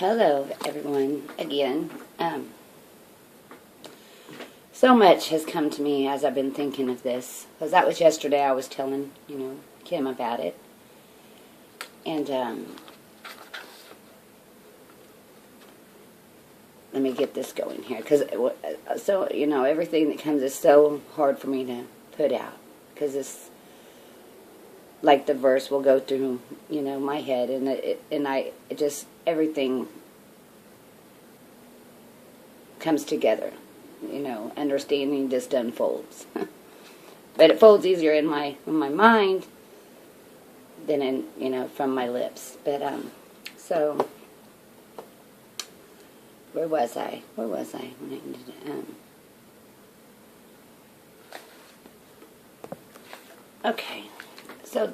Hello, everyone, again. So much has come to me as I've been thinking of this. Because that was yesterday I was telling, Kim about it. And, let me get this going here. Because, everything that comes is so hard for me to put out. Because it's like the verse will go through, my head. And everything comes together. Understanding just unfolds. But it folds easier in my mind than from my lips. But, so, where was I? Okay. So,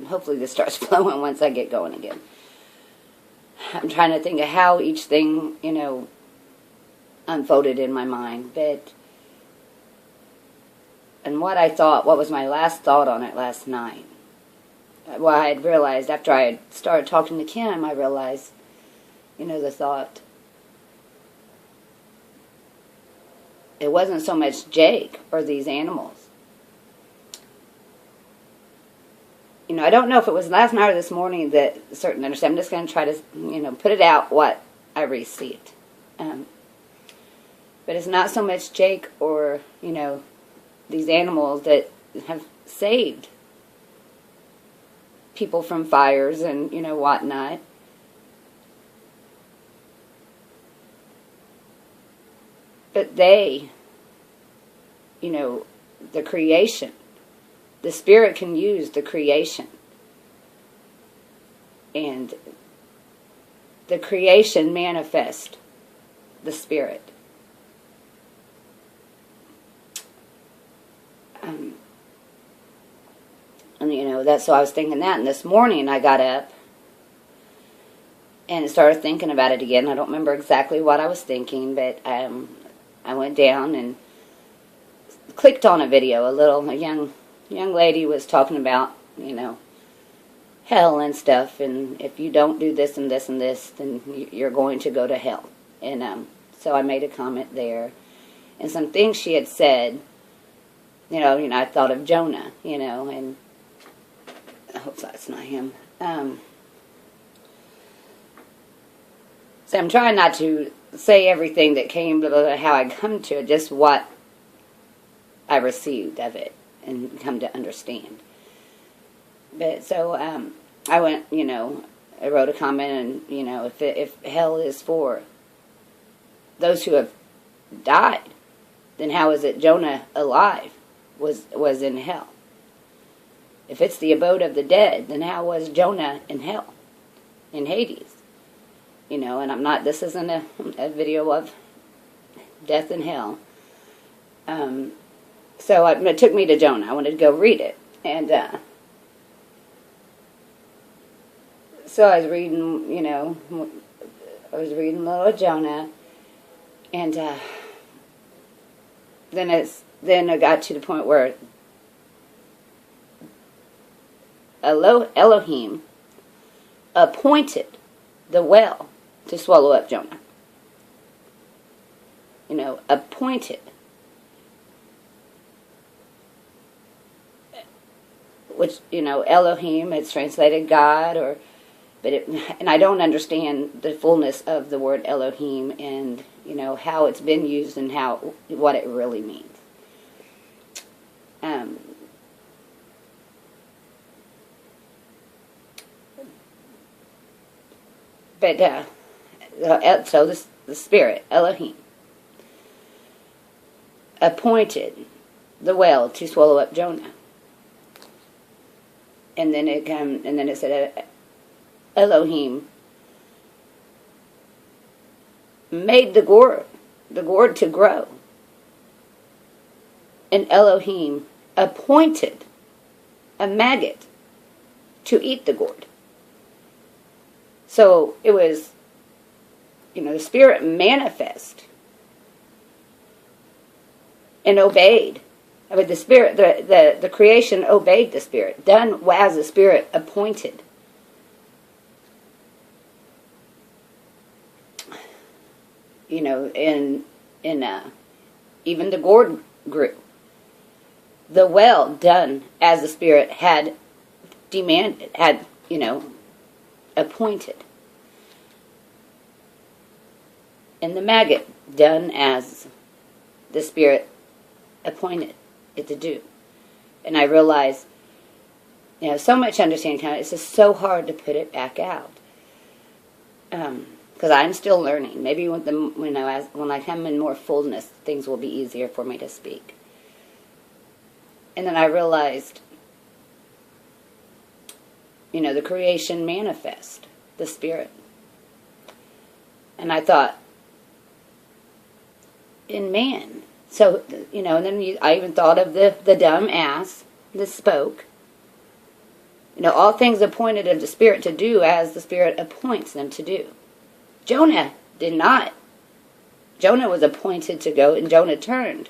hopefully this starts flowing once I get going again. I'm trying to think of how each thing, unfolded in my mind. And what was my last thought on it last night? Well, I had realized after I had started talking to Kim, I realized, the thought. It wasn't so much Jake or these animals. I don't know if it was last night or this morning that certain understand. I'm just going to try to, put it out what I received. But it's not so much Jake or, these animals that have saved people from fires and, whatnot. But they, the creation. The Spirit can use the creation. And the creation manifests the Spirit. And so I was thinking that. And this morning I got up and started thinking about it again. I don't remember exactly what I was thinking, but I went down and clicked on a video. A young lady was talking about, hell and stuff, and if you don't do this and this and this, then you're going to go to hell. And so I made a comment there. And some things she had said, I thought of Jonah, and I hope that's not him. So I'm trying not to say everything that came, how I come to it, just what I received of it and come to understand. But so I went, I wrote a comment, and if hell is for those who have died, then how is it Jonah alive was in hell? If it's the abode of the dead, then how was Jonah in hell, in Hades? And I'm not. This isn't a video of death and hell. So it took me to Jonah. I wanted to go read it. And so I was reading, I was reading little Jonah. And then I got to the point where Elohim appointed the whale to swallow up Jonah. Appointed. Which, Elohim, it's translated God, and I don't understand the fullness of the word Elohim and, how it's been used and what it really means. So the Spirit, Elohim, appointed the whale to swallow up Jonah. And then it said Elohim made the gourd to grow. And Elohim appointed a maggot to eat the gourd. So it was, the Spirit manifest and obeyed. I mean, the Spirit, the creation obeyed the Spirit, done as the Spirit appointed. in even the gourd grew. The well done as the Spirit had demanded, had, appointed. And the maggot done as the Spirit appointed it to do. And I realized, so much understanding, it's just so hard to put it back out. Because I'm still learning. Maybe when I come in more fullness, things will be easier for me to speak. And then I realized, the creation manifest, the Spirit. And I thought, in man. So, and then I even thought of the dumb ass that spoke. All things appointed of the Spirit to do as the Spirit appoints them to do. Jonah did not. Jonah was appointed to go, and Jonah turned.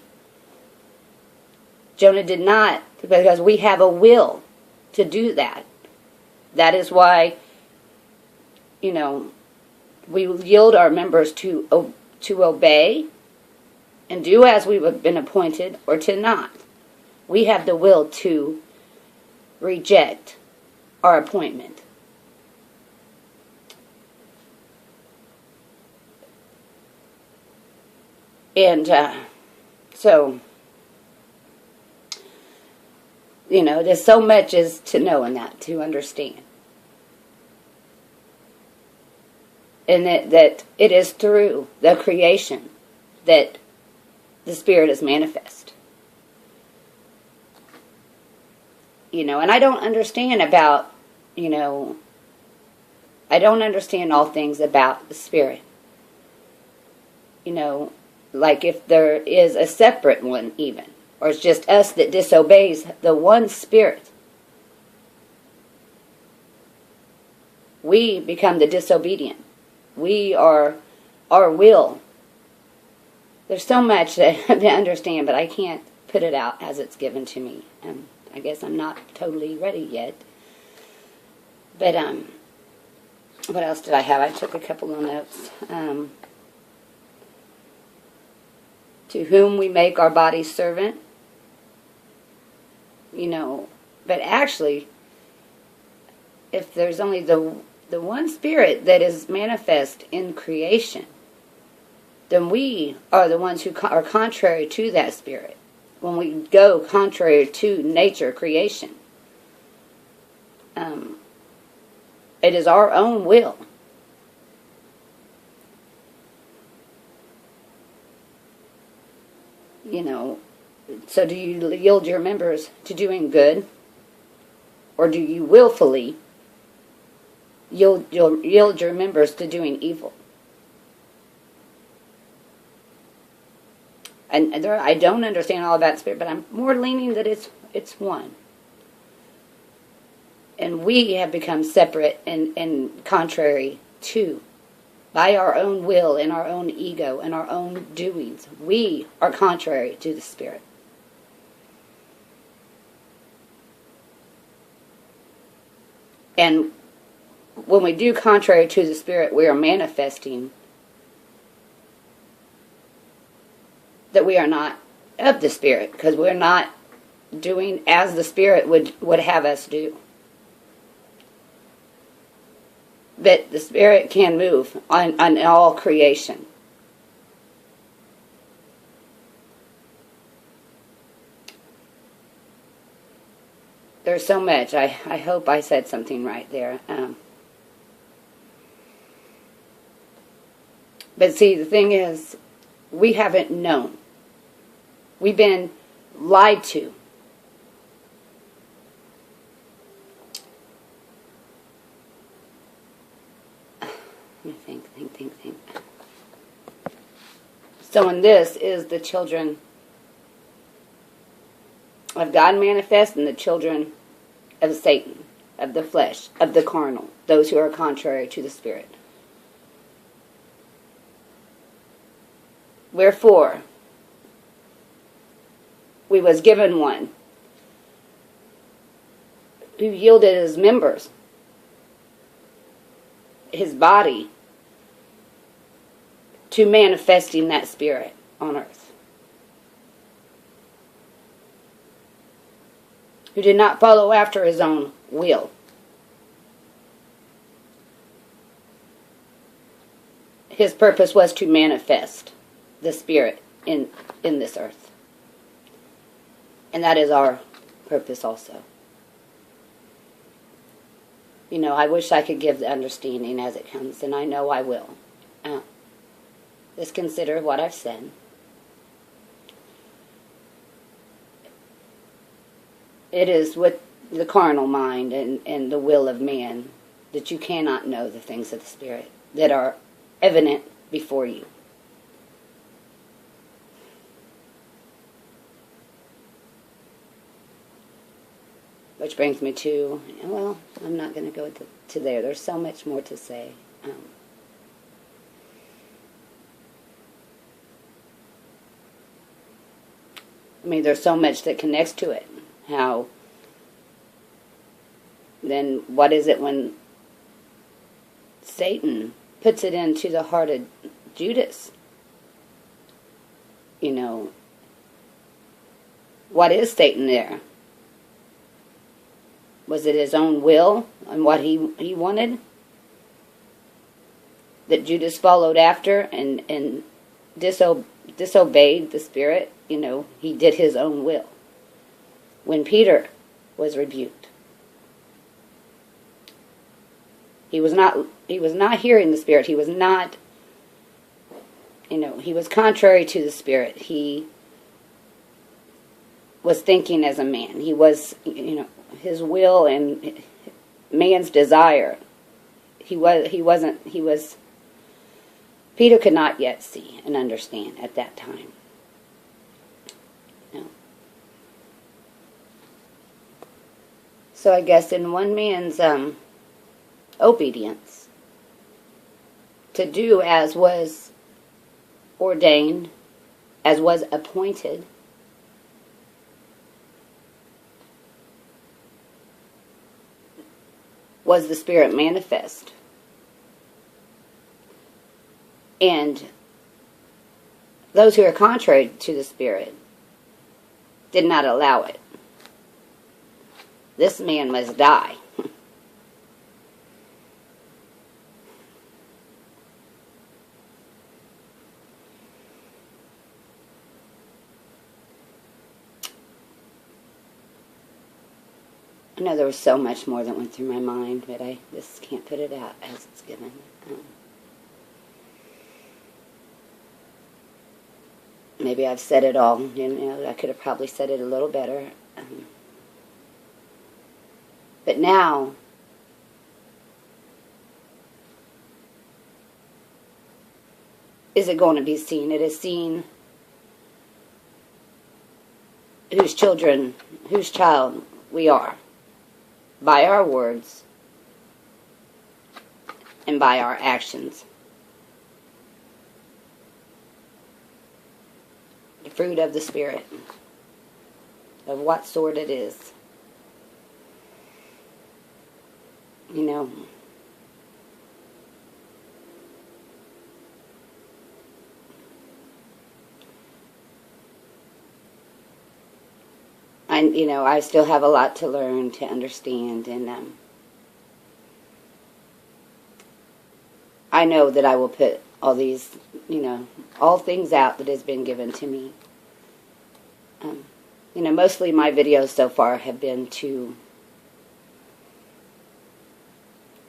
Jonah did not, because we have a will to do that. That is why, we yield our members to obey and do as we've been appointed, or to not. We have the will to reject our appointment. And so, there's so much is to know in that, to understand. And that it is through the creation that the Spirit is manifest. And I don't understand about, I don't understand all things about the Spirit. Like if there is a separate one even, or it's just us that disobeys the one Spirit. We become the disobedient. We are our will. There's so much to understand, but I can't put it out as it's given to me. I guess I'm not totally ready yet. But what else did I have? I took a couple of notes. To whom we make our bodies servant. But actually, if there's only the one Spirit that is manifest in creation, then we are the ones who are contrary to that Spirit. When we go contrary to nature, creation, it is our own will. So do you yield your members to doing good, or do you willfully yield your members to doing evil? And I don't understand all about Spirit, but I'm more leaning that it's one. And we have become separate and contrary to, by our own will and our own ego and our own doings. We are contrary to the Spirit. And when we do contrary to the Spirit, we are manifesting that we are not of the Spirit, because we're not doing as the Spirit would have us do. But the Spirit can move on all creation. There's so much. I hope I said something right there. But see, the thing is, we haven't known. We've been lied to. Let me think. So in this is the children of God manifest and the children of Satan, of the flesh, of the carnal, those who are contrary to the Spirit. Wherefore, we was given one who yielded his members, his body, to manifesting that spirit on earth. Who did not follow after his own will. His purpose was to manifest the spirit in this earth. And that is our purpose also. You know, I wish I could give the understanding as it comes, and I know I will. Just consider what I've said. It is with the carnal mind and the will of man that you cannot know the things of the Spirit that are evident before you. Which brings me to, well, I'm not going to go to there. There's so much more to say. I mean, there's so much that connects to it. How, then what is it when Satan puts it into the heart of Judas? You know, what is Satan there? Was it his own will and what he wanted that Judas followed after and disobeyed the Spirit? You know, he did his own will. When Peter was rebuked, he was not hearing the Spirit. He was not, you know, he was contrary to the Spirit. He was thinking as a man. He was, you know, his will and man's desire. Peter could not yet see and understand at that time. No. So I guess in one man's obedience to do as was ordained, as was appointed, was the Spirit manifest. And those who are contrary to the Spirit did not allow it. This man must die. I know there was so much more that went through my mind, but I just can't put it out as it's given. Maybe I've said it all. You know, I could have probably said it a little better. But now, is it going to be seen? It is seen whose child we are. By our words and by our actions. The fruit of the Spirit, of what sort it is. You know, I still have a lot to learn, to understand, and I know that I will put all these, all things out that has been given to me. Mostly my videos so far have been to,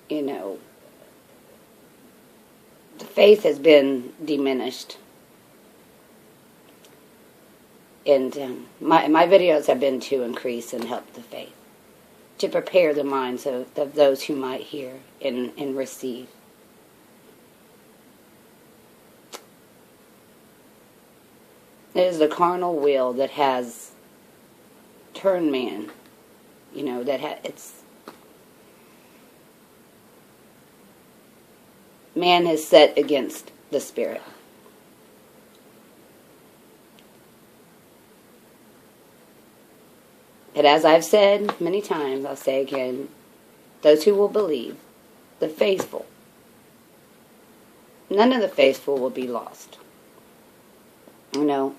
the faith has been diminished. And my videos have been to increase and help the faith, to prepare the minds of those who might hear and receive. It is the carnal will that has turned man, man has set against the Spirit. But as I've said many times, I'll say again, those who will believe, the faithful, none of the faithful will be lost. You know,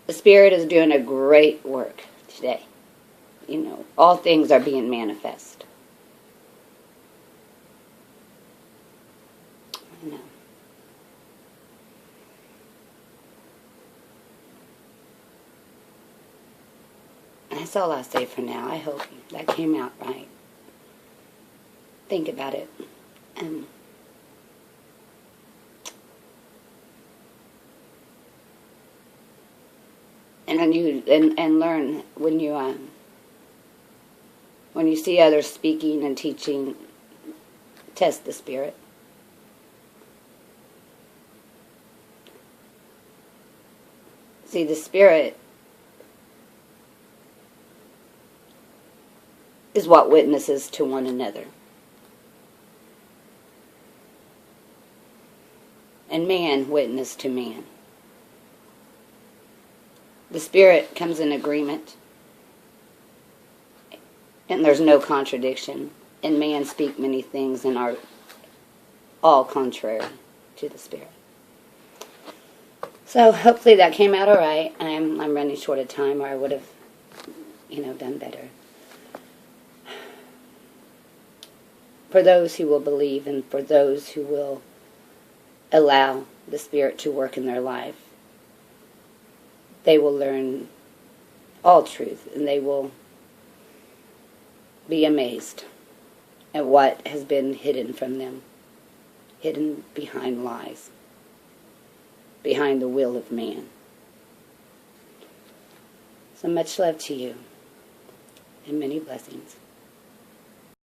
the Spirit is doing a great work today. You know, all things are being manifest. I know. That's all I'll say for now. I hope that came out right. Think about it. And learn when you see others speaking and teaching, test the Spirit. See, the Spirit is what witnesses to one another. And man witness to man. The Spirit comes in agreement, and there's no contradiction. And man speak many things and are all contrary to the Spirit. So hopefully that came out all right. I'm running short of time, or I would have, done better. For those who will believe and for those who will allow the Spirit to work in their life, they will learn all truth, and they will be amazed at what has been hidden from them, hidden behind lies, behind the will of man. So much love to you, and many blessings.